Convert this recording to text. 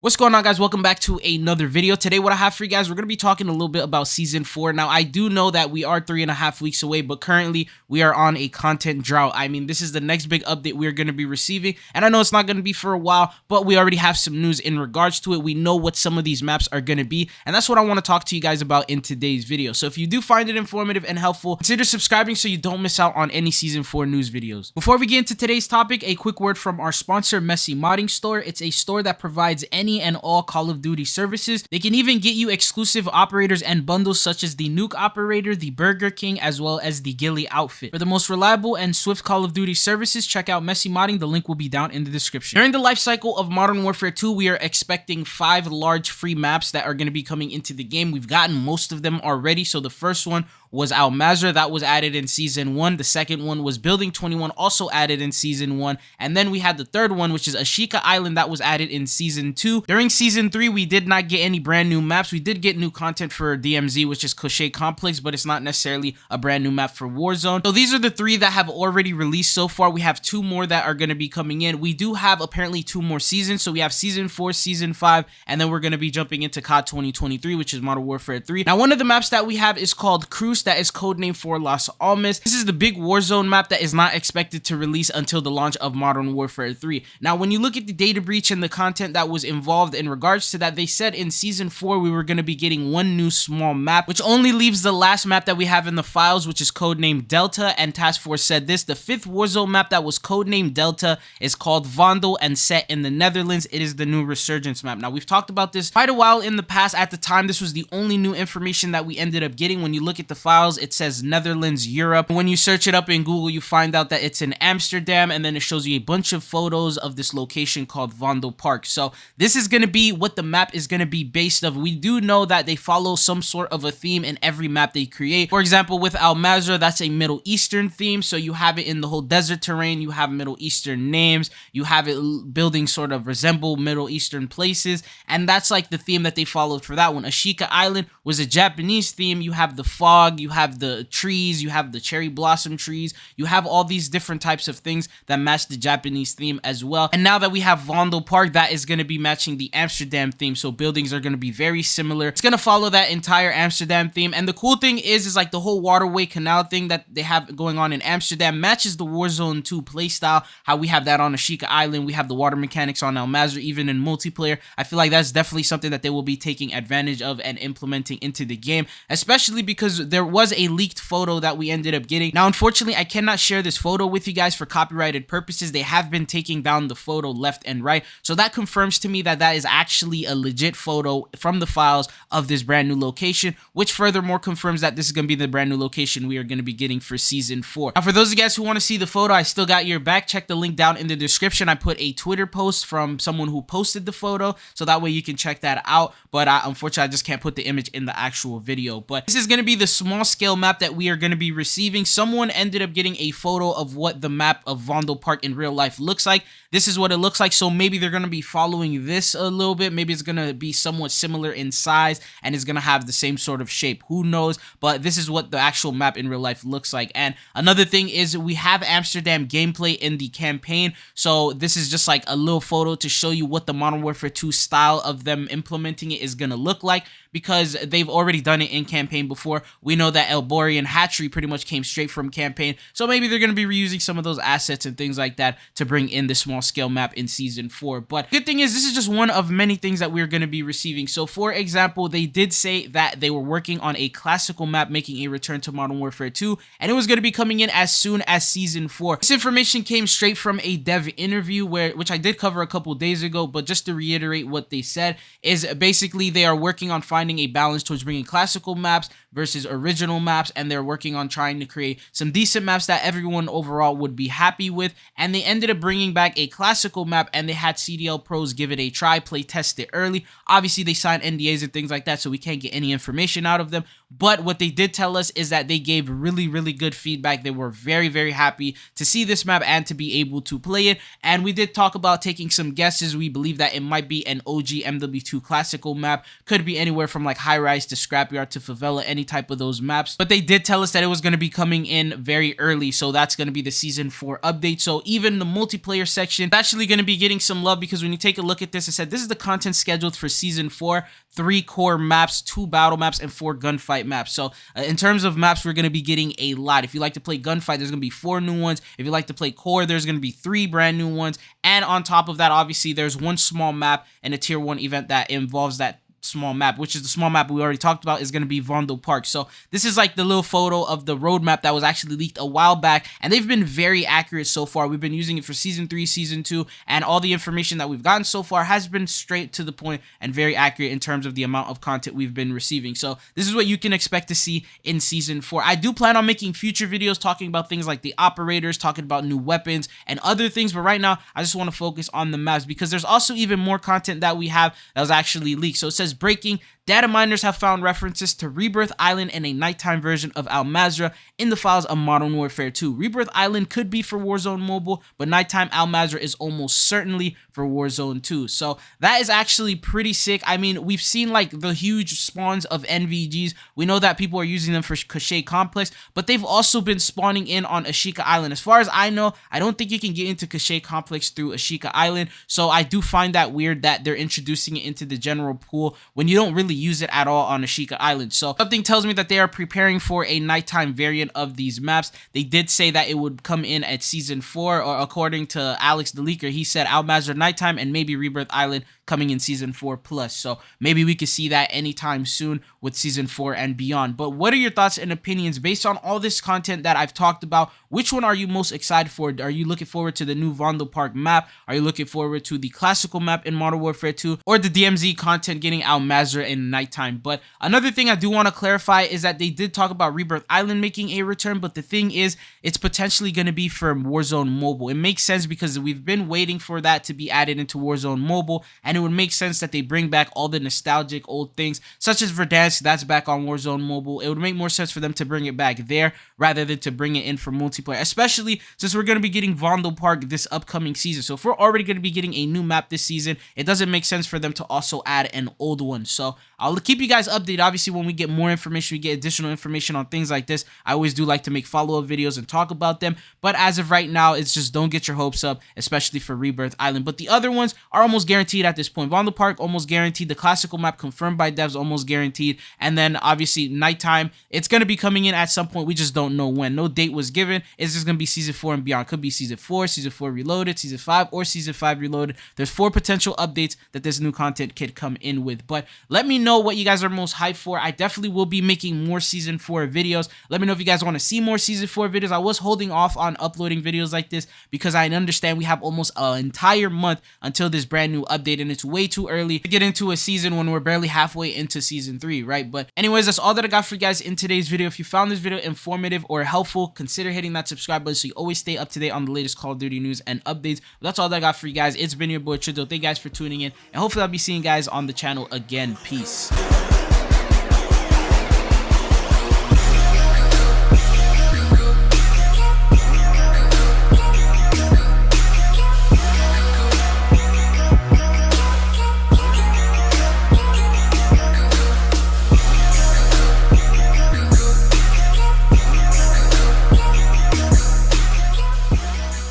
What's going on, guys? Welcome back to another video. Today what I have for you guys, we're going to be talking a little bit about season 4. Now I do know that we are 3.5 weeks away, but currently we are on a content drought. I mean, this is the next big update we're going to be receiving, and I know it's not going to be for a while, but we already have some news in regards to it. We know what some of these maps are going to be, and that's what I want to talk to you guys about in today's video. So if you do find it informative and helpful, consider subscribing so you don't miss out on any season 4 news videos. Before we get into today's topic, a quick word from our sponsor, Messy Modding Store. It's a store that provides any and all Call of Duty services. They can even get you exclusive operators and bundles such as the Nuke Operator, the Burger King, as well as the Ghillie outfit. For the most reliable and swift Call of Duty services, check out Messy Modding. The link will be down in the description. During the life cycle of Modern Warfare 2, we are expecting 5 large free maps that are going to be coming into the game. We've gotten most of them already. So the first one was mazrah, that was added in season 1. The second one was Building 21, also added in season 1. And then we had the third one, which is Ashika Island, that was added in season 2. During season 3, we did not get any brand new maps. We did get new content for DMZ, which is Cochet Complex, but it's not necessarily a brand new map for Warzone. So these are the 3 that have already released so far. We have 2 more that are going to be coming in. We do have apparently 2 more seasons. So we have season 4, season 5, and then we're going to be jumping into COD 2023, which is Modern Warfare 3. Now, one of the maps that we have is called Cruise. That is codename for Los Almas. This is the big Warzone map that is not expected to release until the launch of Modern Warfare 3. Now, when you look at the data breach and the content that was involved in regards to that, they said in season 4 we were going to be getting 1 new small map, which only leaves the last map that we have in the files, which is codenamed Delta. And Task Force said this: the 5th Warzone map that was codenamed Delta is called Vondel and set in the Netherlands. It is the new Resurgence map. Now, we've talked about this quite a while in the past. At the time, this was the only new information that we ended up getting. When you look at the files, it says Netherlands, Europe. When you search it up in Google, you find out that it's in Amsterdam, and then it shows you a bunch of photos of this location called Vondel Park. So this is going to be what the map is going to be based of. We do know that they follow some sort of a theme in every map they create. For example, with mazrah, that's a Middle Eastern theme. So you have it in the whole desert terrain. You have Middle Eastern names. You have it buildings sort of resemble Middle Eastern places. And that's like the theme that they followed for that one. Ashika Island was a Japanese theme. You have the fog, you have the trees, you have the cherry blossom trees, you have all these different types of things that match the Japanese theme as well. And now that we have Vondel Park, that is going to be matching the Amsterdam theme. So buildings are going to be very similar. It's going to follow that entire Amsterdam theme. And the cool thing is like the whole waterway canal thing that they have going on in Amsterdam matches the Warzone 2 playstyle. How we have that on Ashika Island, we have the water mechanics on mazrah, even in multiplayer. I feel like that's definitely something that they will be taking advantage of and implementing into the game, especially because there was a leaked photo that we ended up getting. Now, unfortunately, I cannot share this photo with you guys for copyrighted purposes. They have been taking down the photo left and right. So that confirms to me that that is actually a legit photo from the files of this brand new location, which furthermore confirms that this is going to be the brand new location we are going to be getting for season 4. Now, for those of you guys who want to see the photo, I still got your back. Check the link down in the description. I put a Twitter post from someone who posted the photo, so that way you can check that out. But unfortunately, I just can't put the image in the actual video. But this is going to be the small scale map that we are going to be receiving. Someone ended up getting a photo of what the map of Vondel Park in real life looks like. This is what it looks like. So maybe they're going to be following this a little bit. Maybe it's going to be somewhat similar in size and it's going to have the same sort of shape. Who knows? But this is what the actual map in real life looks like. And another thing is we have Amsterdam gameplay in the campaign. So this is just like a little photo to show you what the Modern Warfare 2 style of them implementing it is going to look like, because they've already done it in campaign before. We know that El Bori and Hatchery pretty much came straight from campaign, so maybe they're going to be reusing some of those assets and things like that to bring in the small scale map in season 4. But good thing is this is just one of many things that we're going to be receiving. So for example, they did say that they were working on a classical map making a return to Modern Warfare 2, and it was going to be coming in as soon as season 4. This information came straight from a dev interview which I did cover a couple days ago, but just to reiterate what they said is basically they are working on finding a balance towards bringing classical maps versus original maps, and they're working on trying to create some decent maps that everyone overall would be happy with. And they ended up bringing back a classical map, and they had CDL pros give it a try, play test it early. Obviously they signed NDAs and things like that, so we can't get any information out of them, but what they did tell us is that they gave really good feedback. They were very happy to see this map and to be able to play it. And we did talk about taking some guesses. We believe that it might be an OG MW2 classical map, could be anywhere from like high rise to scrapyard to favela, any type of those those maps, but they did tell us that it was going to be coming in very early, so that's going to be the season 4 update. So even the multiplayer section is actually going to be getting some love, because when you take a look at this, it said this is the content scheduled for season 4: 3 core maps, 2 battle maps, and 4 gunfight maps. So in terms of maps, we're going to be getting a lot. If you like to play gunfight, there's going to be 4 new ones. If you like to play core, there's going to be 3 brand new ones. And on top of that, obviously, there's 1 small map and a tier 1 event that involves that small map, which is the small map we already talked about, is going to be Vondel Park. So this is like the little photo of the roadmap that was actually leaked a while back, and they've been very accurate so far. We've been using it for season 3, season 2, and all the information that we've gotten so far has been straight to the point and very accurate in terms of the amount of content we've been receiving. So this is what you can expect to see in season 4. I do plan on making future videos talking about things like the operators, talking about new weapons and other things, but right now I just want to focus on the maps, because there's also even more content that we have that was actually leaked. So it says, breaking: data miners have found references to Rebirth Island and a nighttime version of Mazrah in the files of Modern Warfare 2. Rebirth Island could be for Warzone Mobile, but nighttime Mazrah is almost certainly for Warzone 2. So that is actually pretty sick. I mean, we've seen like the huge spawns of NVGs. We know that people are using them for Cache Complex, but they've also been spawning in on Ashika Island. As far as I know, I don't think you can get into Cache Complex through Ashika Island, so I do find that weird that they're introducing it into the general pool when you don't really use it at all on Ashika Island. So something tells me that they are preparing for a nighttime variant of these maps. They did say that it would come in at season 4, or according to Alex the Leaker, he said Mazrah nighttime and maybe Rebirth Island coming in season 4 plus. So maybe we could see that anytime soon with season 4 and beyond. But what are your thoughts and opinions based on all this content that I've talked about? Which one are you most excited for? Are you looking forward to the new Vondel Park map? Are you looking forward to the classical map in Modern Warfare 2, or the DMZ content getting Mazrah in nighttime? But another thing I do want to clarify is that they did talk about Rebirth Island making a return, but the thing is, it's potentially going to be for Warzone Mobile. It makes sense because we've been waiting for that to be added into Warzone Mobile, and it would make sense that they bring back all the nostalgic old things, such as Verdansk, that's back on Warzone Mobile. It would make more sense for them to bring it back there rather than to bring it in for multiplayer, especially since we're going to be getting Vondel Park this upcoming season. So if we're already going to be getting a new map this season, it doesn't make sense for them to also add an old one. So I'll keep you guys updated. Obviously, when we get more information, we get additional information on things like this. I always do like to make follow-up videos and talk about them. But as of right now, it's just don't get your hopes up, especially for Rebirth Island. But the other ones are almost guaranteed at this point. Vondel Park, almost guaranteed. The classical map confirmed by devs, almost guaranteed. And then obviously nighttime, it's going to be coming in at some point. We just don't know when. No date was given. It's just going to be season 4 and beyond. Could be season 4, season 4 reloaded, season 5, or season 5 reloaded. There's 4 potential updates that this new content could come in with. But let me know what you guys are most hyped for. I definitely will be making more season 4 videos. Let me know if you guys want to see more season 4 videos. I was holding off on uploading videos like this because I understand we have almost an entire month until this brand new update, and it's way too early to get into a season when we're barely halfway into season 3, right? But anyways, that's all that I got for you guys in today's video. If you found this video informative or helpful, consider hitting that subscribe button so you always stay up to date on the latest Call of Duty news and updates. But that's all that I got for you guys. It's been your boy Trido. Thank you guys for tuning in, and hopefully I'll be seeing you guys on the channel again. Peace.